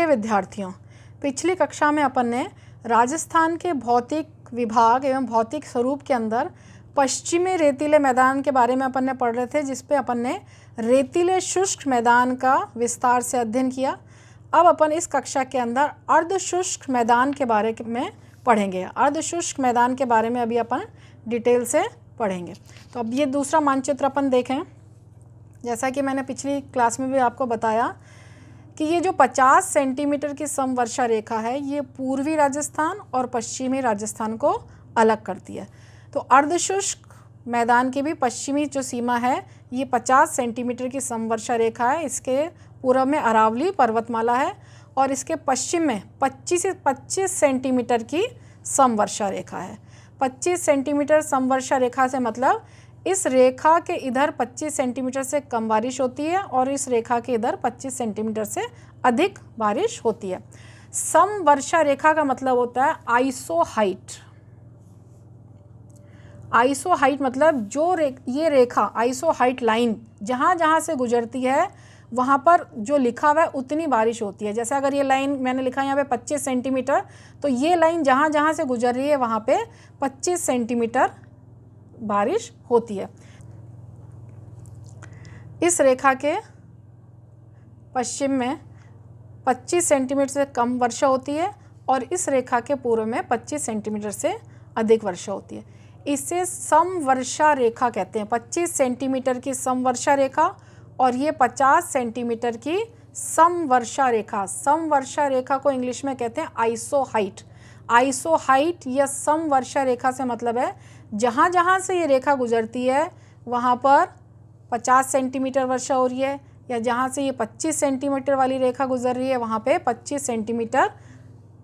प्रिय विद्यार्थियों, पिछली कक्षा में अपन ने राजस्थान के भौतिक विभाग एवं भौतिक स्वरूप के अंदर पश्चिमी रेतीले मैदान के बारे में अपन ने पढ़ रहे थे, जिस पे अपन ने रेतीले शुष्क मैदान का विस्तार से अध्ययन किया। अब अपन इस कक्षा के अंदर अर्ध शुष्क मैदान के बारे में पढ़ेंगे। अर्ध शुष्क मैदान के बारे में अभी अपन डिटेल से पढ़ेंगे। तो अब ये दूसरा मानचित्र अपन देखें। जैसा कि मैंने पिछली क्लास में भी आपको बताया कि ये जो 50 सेंटीमीटर की समवर्षा रेखा है, ये पूर्वी राजस्थान और पश्चिमी राजस्थान को अलग करती है। तो अर्धशुष्क मैदान की भी पश्चिमी जो सीमा है, ये 50 सेंटीमीटर की समवर्षा रेखा है। इसके पूर्व में अरावली पर्वतमाला है और इसके पश्चिम में 25 से 25 सेंटीमीटर की समवर्षा रेखा है। 25 सेंटीमीटर समवर्षा रेखा से मतलब इस रेखा के इधर 25 सेंटीमीटर से कम बारिश होती है और इस रेखा के इधर 25 सेंटीमीटर से अधिक बारिश होती है। समवर्षा रेखा का मतलब होता है आइसो हाइट। आइसो हाइट मतलब जो ये रेखा आइसो हाइट लाइन जहाँ जहाँ से गुजरती है वहाँ पर जो लिखा हुआ है उतनी बारिश होती है। जैसे अगर ये लाइन मैंने लिखा है यहाँ पे 25 सेंटीमीटर, तो ये लाइन जहाँ जहाँ से गुजर रही है वहाँ पे 25 सेंटीमीटर बारिश होती है। इस रेखा के पश्चिम में 25 सेंटीमीटर से कम वर्षा होती है और इस रेखा के पूर्व में 25 सेंटीमीटर से अधिक वर्षा होती है। इसे समवर्षा रेखा कहते हैं। 25 सेंटीमीटर की समवर्षा रेखा और ये 50 सेंटीमीटर की समवर्षा रेखा। समवर्षा रेखा को इंग्लिश में कहते हैं आइसो हाइट। आइसो हाइट या समवर्षा रेखा से मतलब है जहाँ जहाँ से ये रेखा गुजरती है वहाँ पर 50 सेंटीमीटर वर्षा हो रही है, या जहाँ से ये 25 सेंटीमीटर वाली रेखा गुजर रही है वहाँ पे 25 सेंटीमीटर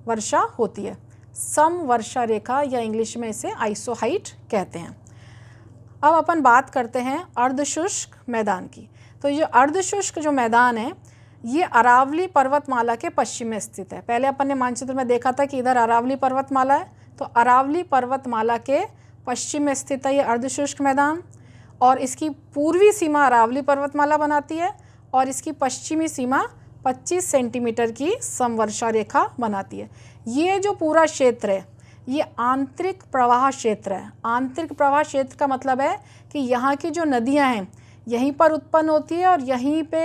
वर्षा होती है। समवर्षा रेखा या इंग्लिश में इसे आइसो हाइट कहते हैं। अब अपन बात करते हैं अर्धशुष्क मैदान की। तो ये अर्धशुष्क जो मैदान है ये अरावली पर्वतमाला के पश्चिम में स्थित है। पहले अपन ने मानचित्र में देखा था कि इधर अरावली पर्वतमाला है, तो अरावली पर्वतमाला के पश्चिम में स्थित है ये अर्धशुष्क मैदान और इसकी पूर्वी सीमा अरावली पर्वतमाला बनाती है और इसकी पश्चिमी सीमा 25 सेंटीमीटर की समवर्षा रेखा बनाती है। ये जो पूरा क्षेत्र है ये आंतरिक प्रवाह क्षेत्र है। आंतरिक प्रवाह क्षेत्र का मतलब है कि यहाँ की जो नदियाँ हैं यहीं पर उत्पन्न होती है और यहीं पे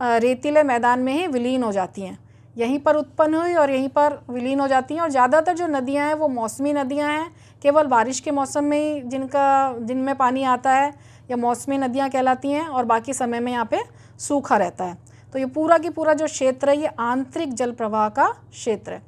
रेतीले मैदान में ही विलीन हो जाती हैं। यहीं पर उत्पन्न हुई और यहीं पर विलीन हो जाती हैं और ज़्यादातर जो नदियाँ हैं वो मौसमी नदियाँ हैं। केवल बारिश के मौसम में ही जिनमें पानी आता है या मौसमी नदियाँ कहलाती हैं और बाकी समय में यहाँ पे सूखा रहता है। तो ये पूरा की पूरा जो क्षेत्र है ये आंतरिक जल प्रवाह का क्षेत्र है।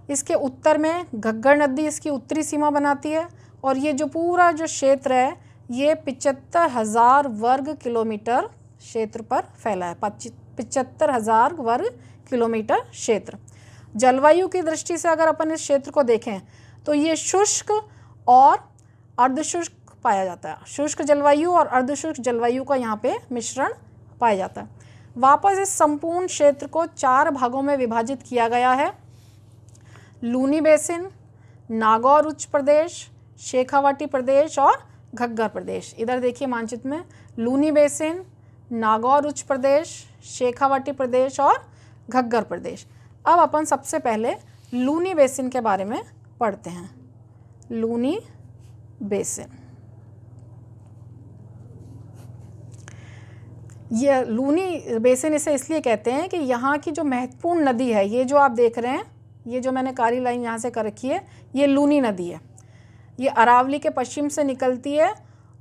इसके उत्तर में घग्गर नदी इसकी उत्तरी सीमा बनाती है और ये जो पूरा जो क्षेत्र है ये 75,000 वर्ग किलोमीटर क्षेत्र पर फैला है। 75,000 वर्ग किलोमीटर क्षेत्र। जलवायु की दृष्टि से अगर अपन इस क्षेत्र को देखें तो ये शुष्क और अर्धशुष्क पाया जाता है। शुष्क जलवायु और अर्धशुष्क जलवायु का यहाँ पे मिश्रण पाया जाता है। वापस इस संपूर्ण क्षेत्र को 4 भागों में विभाजित किया गया है। लूनी बेसिन, नागौर उच्च प्रदेश, शेखावाटी प्रदेश और घग्गर प्रदेश। इधर देखिए मानचित्र में लूनी बेसिन, नागौर उच्च प्रदेश, शेखावाटी प्रदेश और घग्गर प्रदेश। अब अपन सबसे पहले लूनी बेसिन के बारे में पढ़ते हैं। लूनी बेसिन, ये लूनी बेसिन इसे इसलिए कहते हैं कि यहाँ की जो महत्वपूर्ण नदी है, ये जो आप देख रहे हैं, ये जो मैंने काली लाइन यहाँ से कर रखी है, ये लूनी नदी है। ये अरावली के पश्चिम से निकलती है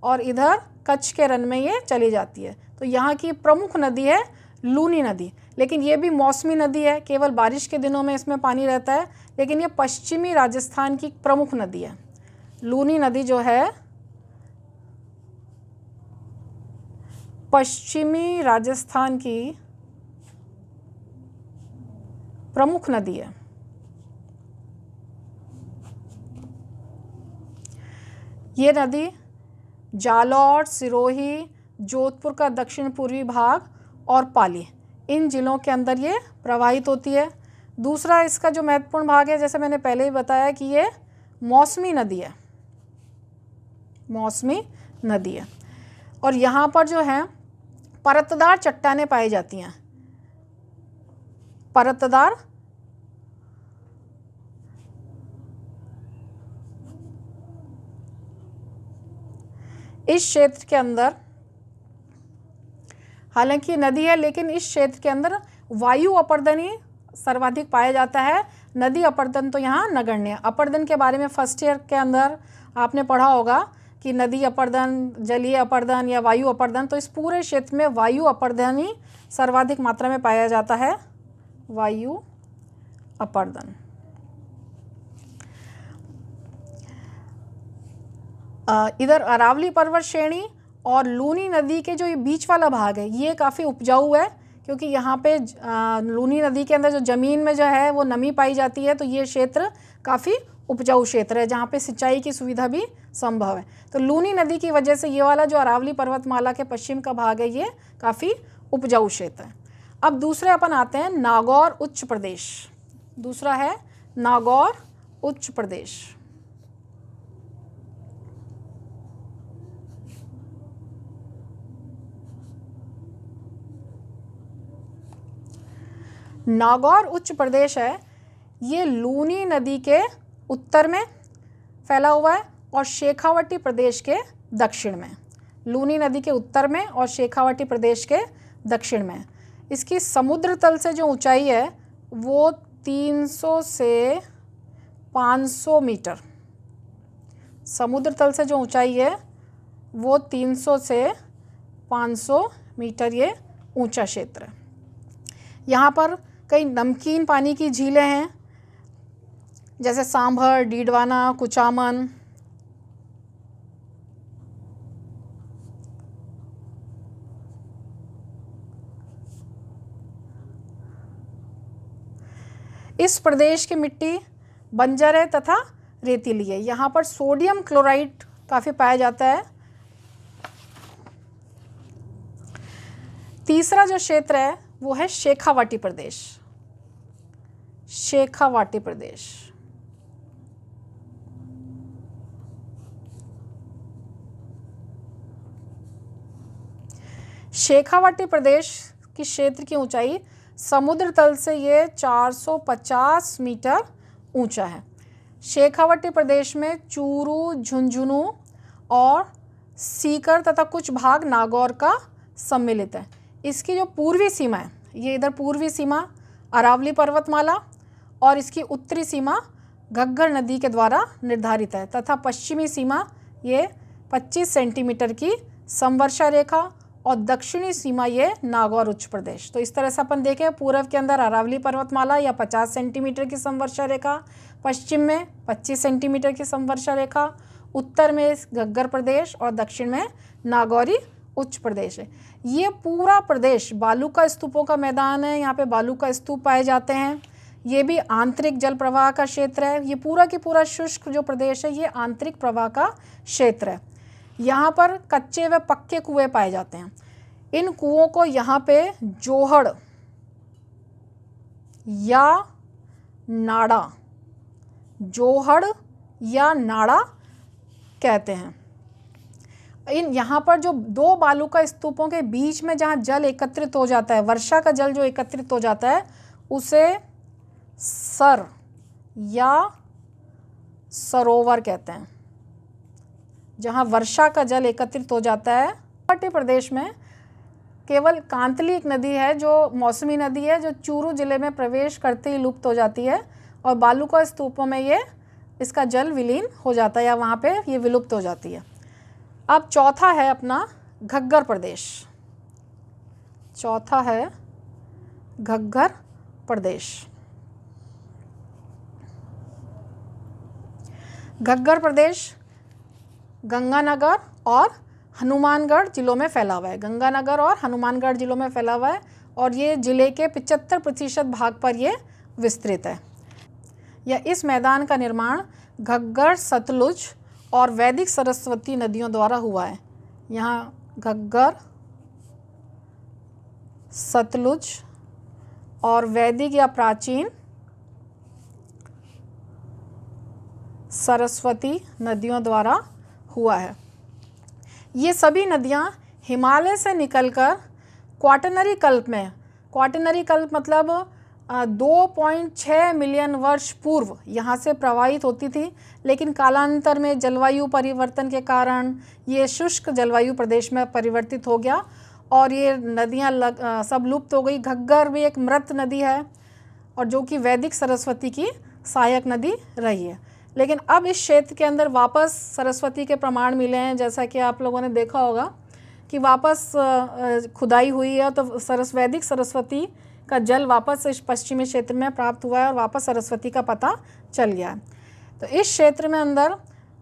और इधर कच्छ के रन में ये चली जाती है। तो यहाँ की प्रमुख नदी है लूनी नदी, लेकिन ये भी मौसमी नदी है। केवल बारिश के दिनों में इसमें पानी रहता है, लेकिन ये पश्चिमी राजस्थान की प्रमुख नदी है। लूनी नदी जो है पश्चिमी राजस्थान की प्रमुख नदी है। ये नदी जालौर, सिरोही, जोधपुर का दक्षिण पूर्वी भाग और पाली, इन जिलों के अंदर ये प्रवाहित होती है। दूसरा इसका जो महत्वपूर्ण भाग है, जैसे मैंने पहले ही बताया कि ये मौसमी नदी है। मौसमी नदी है और यहाँ पर जो है परतदार चट्टानें पाई जाती हैं। परतदार इस क्षेत्र के अंदर, हालांकि नदी है लेकिन इस क्षेत्र के अंदर वायु अपर्दन ही सर्वाधिक पाया जाता है। नदी अपर्दन तो यहाँ नगण्य। अपर्दन के बारे में फर्स्ट ईयर के अंदर आपने पढ़ा होगा कि नदी अपर्दन, जलीय अपर्दन या वायु अपर्दन। तो इस पूरे क्षेत्र में वायु अपर्दन ही सर्वाधिक मात्रा में पाया जाता है, वायु अपर्दन। इधर अरावली पर्वत श्रेणी और लूनी नदी के जो ये बीच वाला भाग है ये काफ़ी उपजाऊ है, क्योंकि यहाँ पे लूनी नदी के अंदर जो ज़मीन में जो है वो नमी पाई जाती है। तो ये क्षेत्र काफ़ी उपजाऊ क्षेत्र है जहाँ पे सिंचाई की सुविधा भी संभव है। तो लूनी नदी की वजह से ये वाला जो अरावली पर्वतमाला के पश्चिम का भाग है ये काफ़ी उपजाऊ क्षेत्र है। अब दूसरे अपन आते हैं नागौर उच्च प्रदेश। दूसरा है नागौर उच्च प्रदेश। नागौर उच्च प्रदेश है, ये लूनी नदी के उत्तर में फैला हुआ है और शेखावटी प्रदेश के दक्षिण में। लूनी नदी के उत्तर में और शेखावटी प्रदेश के दक्षिण में। इसकी समुद्र तल से जो ऊंचाई है वो 300 से 500 मीटर। समुद्र तल से जो ऊंचाई है वो 300 से 500 मीटर ये ऊंचा क्षेत्र है। यहाँ पर कई नमकीन पानी की झीलें हैं, जैसे सांभर, डीडवाना, कुचामन। इस प्रदेश की मिट्टी बंजर है तथा रेतीली है। यहाँ पर सोडियम क्लोराइड काफ़ी पाया जाता है। तीसरा जो क्षेत्र है वो है शेखावाटी प्रदेश। शेखावाटी प्रदेश शेखावाटी प्रदेश की क्षेत्र की ऊंचाई समुद्र तल से ये 450 मीटर ऊंचा है। शेखावाटी प्रदेश में चूरू, झुंझुनू और सीकर तथा कुछ भाग नागौर का सम्मिलित है। इसकी जो पूर्वी सीमा है, ये इधर पूर्वी सीमा अरावली पर्वतमाला और इसकी उत्तरी सीमा घग्गर नदी के द्वारा निर्धारित है तथा पश्चिमी सीमा ये 25 सेंटीमीटर की समवर्षा रेखा और दक्षिणी सीमा ये नागौर उच्च प्रदेश। तो इस तरह से अपन देखें, पूर्व के अंदर अरावली पर्वतमाला या 50 सेंटीमीटर की समवर्षा रेखा, पश्चिम में 25 सेंटीमीटर की समवर्षा रेखा, उत्तर में घग्गर प्रदेश और दक्षिण में नागौरी उच्च प्रदेश है। ये पूरा प्रदेश बालू का स्तूपों का मैदान है। यहाँ पे बालू का स्तूप पाए जाते हैं। ये भी आंतरिक जल प्रवाह का क्षेत्र है। ये पूरा की पूरा शुष्क जो प्रदेश है ये आंतरिक प्रवाह का क्षेत्र है। यहाँ पर कच्चे व पक्के कुएं पाए जाते हैं। इन कुओं को यहाँ पे जोहड़ या नाड़ा, जोहड़ या नाड़ा कहते हैं। यहाँ पर जो दो बालू का स्तूपों के बीच में जहाँ जल एकत्रित हो जाता है, वर्षा का जल जो एकत्रित हो जाता है उसे सर या सरोवर कहते हैं। जहाँ वर्षा का जल एकत्रित हो जाता है। शेखावाटी प्रदेश में केवल कांतली एक नदी है जो मौसमी नदी है, जो चूरू जिले में प्रवेश करते ही लुप्त हो जाती है और बालू का स्तूपों में ये इसका जल विलीन हो जाता है या वहाँ पे ये विलुप्त हो जाती है। अब चौथा है अपना घग्गर प्रदेश। चौथा है घग्गर प्रदेश। घग्गर प्रदेश गंगानगर और हनुमानगढ़ जिलों में फैला हुआ है। गंगानगर और हनुमानगढ़ जिलों में फैला हुआ है और ये जिले के 75% भाग पर ये विस्तृत है। या इस मैदान का निर्माण घग्गर, सतलुज और वैदिक सरस्वती नदियों द्वारा हुआ है। यहाँ घग्गर, सतलुज और वैदिक या प्राचीन सरस्वती नदियों द्वारा हुआ है। ये सभी नदियाँ हिमालय से निकलकर क्वाटरनरी कल्प में, क्वाटरनरी कल्प मतलब 2.6 मिलियन वर्ष पूर्व यहाँ से प्रवाहित होती थी, लेकिन कालांतर में जलवायु परिवर्तन के कारण ये शुष्क जलवायु प्रदेश में परिवर्तित हो गया और ये नदियाँ सब लुप्त हो गई। घग्गर भी एक मृत नदी है और जो कि वैदिक सरस्वती की सहायक नदी रही है। लेकिन अब इस क्षेत्र के अंदर वापस सरस्वती के प्रमाण मिले हैं, जैसा कि आप लोगों ने देखा होगा कि वापस खुदाई हुई है तो वैदिक सरस्वती का जल वापस इस पश्चिमी क्षेत्र में प्राप्त हुआ है और वापस सरस्वती का पता चल गया है। तो इस क्षेत्र में अंदर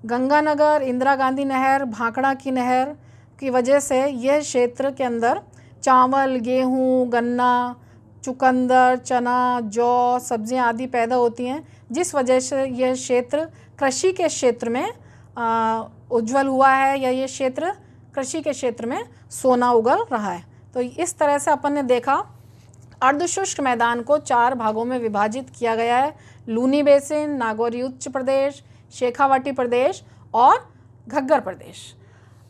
गंगानगर, इंदिरा गांधी नहर, भाखड़ा की नहर की वजह से यह क्षेत्र के अंदर चावल, गेहूँ, गन्ना, चुकंदर, चना, जौ, सब्जियां आदि पैदा होती हैं, जिस वजह से यह क्षेत्र कृषि के क्षेत्र में उज्जवल हुआ है, या ये क्षेत्र कृषि के क्षेत्र में सोना उगल रहा है। तो इस तरह से अपन ने देखा अर्धशुष्क मैदान को 4 भागों में विभाजित किया गया है: लूनी बेसिन, नागौरी उच्च प्रदेश, शेखावाटी प्रदेश और घग्गर प्रदेश।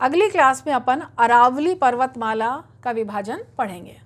अगली क्लास में अपन अरावली पर्वतमाला का विभाजन पढ़ेंगे।